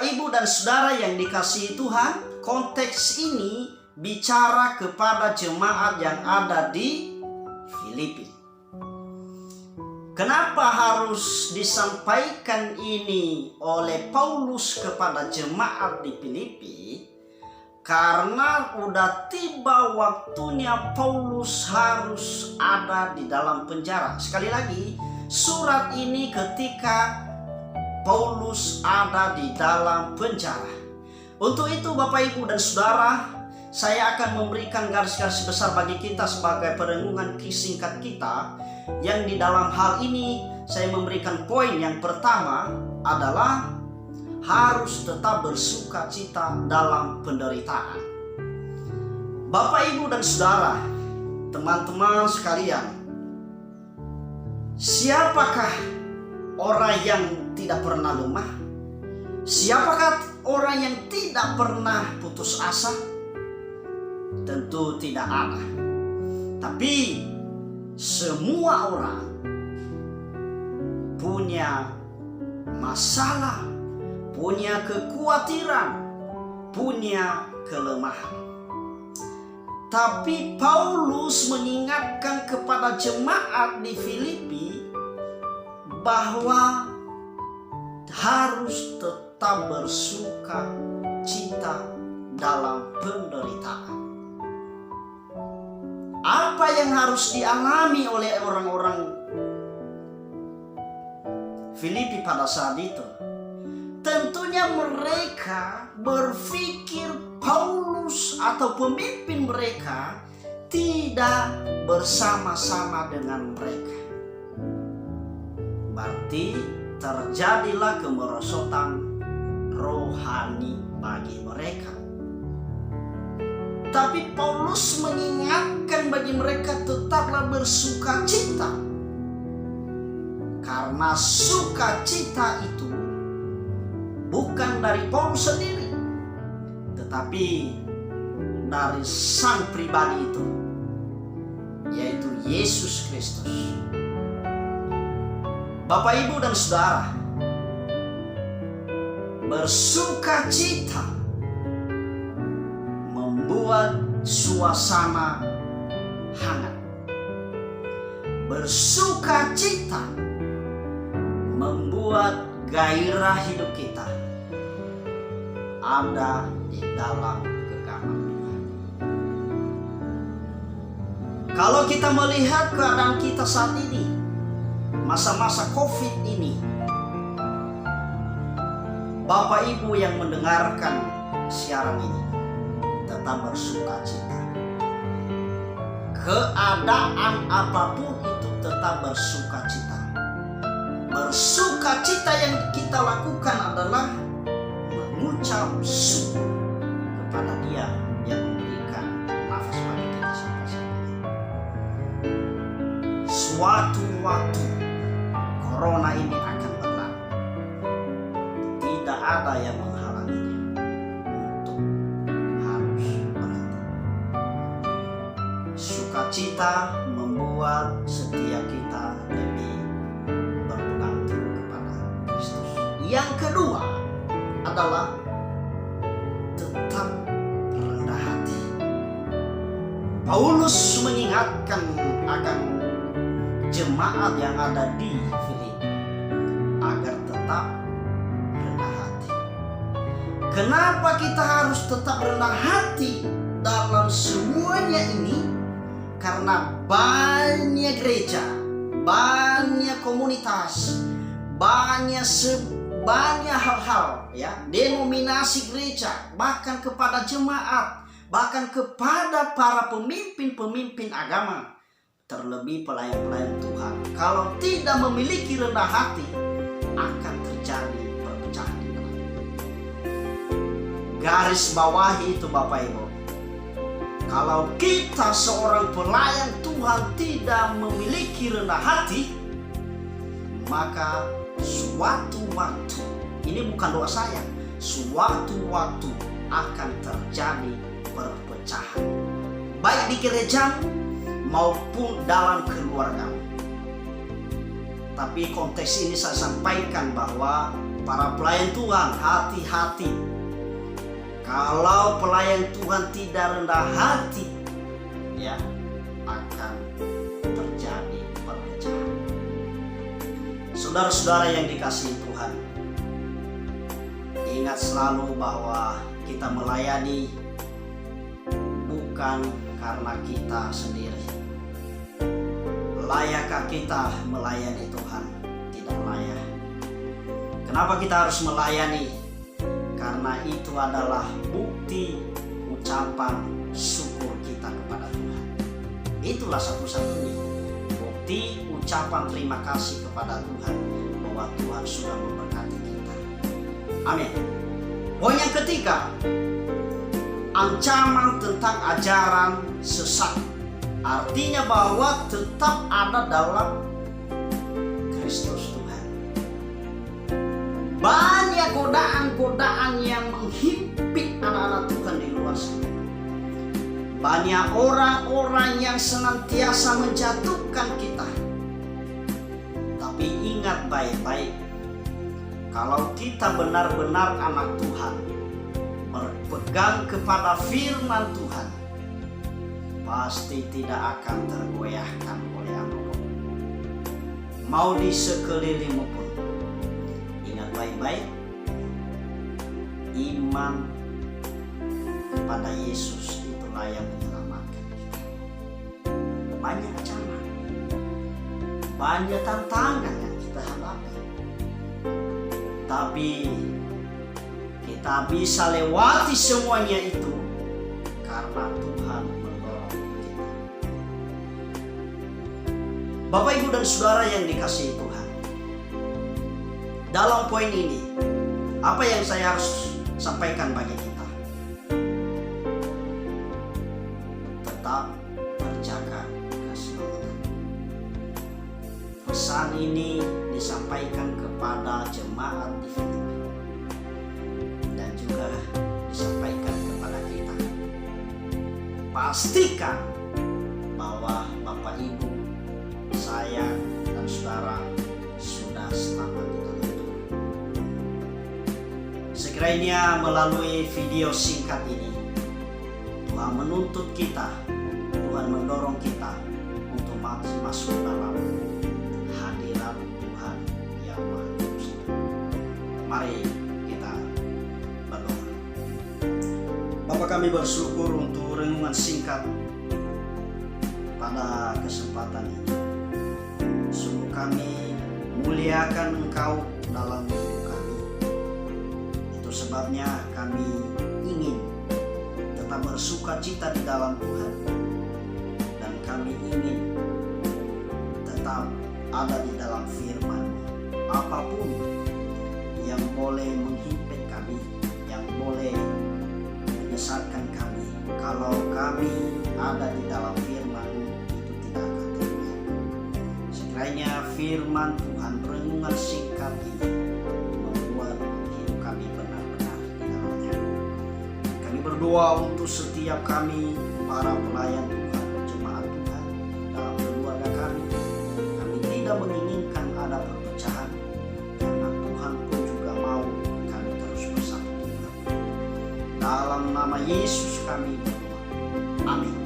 Ibu dan saudara yang dikasihi Tuhan, konteks ini bicara kepada jemaat yang ada di Filipi. Kenapa harus disampaikan ini oleh Paulus kepada jemaat di Filipi? Karena udah tiba waktunya Paulus harus ada di dalam penjara. Sekali lagi, surat ini ketika Paulus ada di dalam penjara. Untuk itu Bapak Ibu dan Saudara, saya akan memberikan garis-garis besar bagi kita sebagai perenungan singkat kita. Yang di dalam hal ini saya memberikan poin yang pertama adalah harus tetap bersuka cita dalam penderitaan. Bapak Ibu dan Saudara, teman-teman sekalian, siapakah orang yang tidak pernah lemah? Siapakah orang yang tidak pernah putus asa? Tentu tidak ada. Tapi semua orang punya masalah, punya kekhawatiran, punya kelemahan. Tapi Paulus mengingatkan kepada jemaat di Filipi bahwa harus tetap bersuka cita dalam penderitaan. Apa yang harus dialami oleh orang-orang Filipi pada saat itu? Tentunya mereka berpikir Paulus atau pemimpin mereka tidak bersama-sama dengan mereka. Berarti terjadilah kemerosotan rohani bagi mereka. Tapi Paulus mengingatkan bagi mereka tetaplah bersuka cita. Karena sukacita itu bukan dari Paulus sendiri, tetapi dari sang pribadi itu, yaitu Yesus Kristus. Bapak Ibu dan Saudara, bersuka cita membuat suasana hangat. Bersuka cita membuat gairah hidup kita ada di dalam genggaman Tuhan. Kalau kita melihat keadaan kita saat ini, masa-masa COVID ini, Bapak Ibu yang mendengarkan siaran ini, tetap bersuka cita. Keadaan apapun itu tetap bersuka cita. Bersuka cita yang kita lakukan adalah mengucap syukur kepada Dia yang memberikan nafas bagi kita sampai saat ini. Suatu waktu corona ini akan berlalu. Tidak ada yang menghalanginya untuk harus berhenti. Sukacita membuat setiap kita lebih bergantung kepada Kristus. Yang kedua adalah tetap rendah hati. Paulus mengingatkan akan jemaat yang ada di Filipi agar tetap rendah hati. Kenapa kita harus tetap rendah hati dalam semuanya ini? Karena banyak gereja, banyak komunitas, banyak hal-hal, ya, denominasi gereja, bahkan kepada jemaat, bahkan kepada para pemimpin-pemimpin agama, terlebih pelayan-pelayan Tuhan. Kalau tidak memiliki rendah hati, akan terjadi perpecahan di dalam. Garis bawahi itu Bapak Ibu. Kalau kita seorang pelayan Tuhan tidak memiliki rendah hati, maka suatu waktu, ini bukan doa saya, suatu waktu akan terjadi perpecahan, baik di gereja maupun dalam keluarga. Tapi konteks ini saya sampaikan bahwa para pelayan Tuhan, hati-hati. Kalau pelayan Tuhan tidak rendah hati, ya akan terjadi perpecahan. Saudara-saudara yang dikasihi Tuhan, ingat selalu bahwa kita melayani bukan karena kita sendiri. Layakkah kita melayani Tuhan? Tidak layak. Kenapa kita harus melayani? Karena itu adalah bukti ucapan syukur kita kepada Tuhan. Itulah satu-satunya bukti ucapan terima kasih kepada Tuhan bahwa Tuhan sudah memberkati kita. Amin. Poin yang ketiga, ancaman tentang ajaran sesat. Artinya bahwa tetap ada dalam Kristus Tuhan. Banyak godaan-godaan yang menghimpit anak-anak Tuhan di luar sana. Banyak orang-orang yang senantiasa menjatuhkan kita. Tapi ingat baik-baik, kalau kita benar-benar anak Tuhan, berpegang kepada firman Tuhan, pasti tidak akan tergoyahkan oleh apapun. Mau di sekelilingmu pun, ingat baik-baik, iman kepada Yesus itulah yang menyelamatkan kita. Banyak ancaman, banyak tantangan yang kita hadapi, tapi kita bisa lewati semuanya itu karena Tuhan mendorong kita. Bapak, Ibu, dan Saudara yang dikasihi Tuhan, dalam poin ini, apa yang saya harus sampaikan bagi kita? Tetap terjaga keselamatan. Pesan ini disampaikan kepada jemaat di Filipi dan juga disampaikan kepada kita. Pastikan bahwa Bapak, Ibu, saya, dan saudara sudah selamat di dalam Tuhan. Sekiranya melalui video singkat ini, Tuhan menuntut kita, Tuhan mendorong kita untuk masuk dalam hadirat Tuhan yang Maha Kuasa. Mari kita berdoa. Bapa, kami bersyukur untuk renungan singkat pada kesempatan ini. Sungguh kami muliakan Engkau dalam hidup kami. Itu sebabnya kami ingin tetap bersuka cita di dalam Tuhan. Dan kami ingin tetap ada di dalam firman. Apapun yang boleh menghimpit kami, yang boleh menyesatkan kami, kalau kami ada di dalam firman, itu tidak akan terjadi. Sekiranya firman Tuhan, renungan singkat ini membuat hidup kami benar-benar di dalamnya. Kami berdoa untuk setiap kami, para pelayan Tuhan, jemaat Tuhan, dalam keluarga kami. Kami tidak menginginkan ada perpecahan, karena Tuhan pun juga mau kami terus bersatu. Dalam nama Yesus kami berdoa. Amin.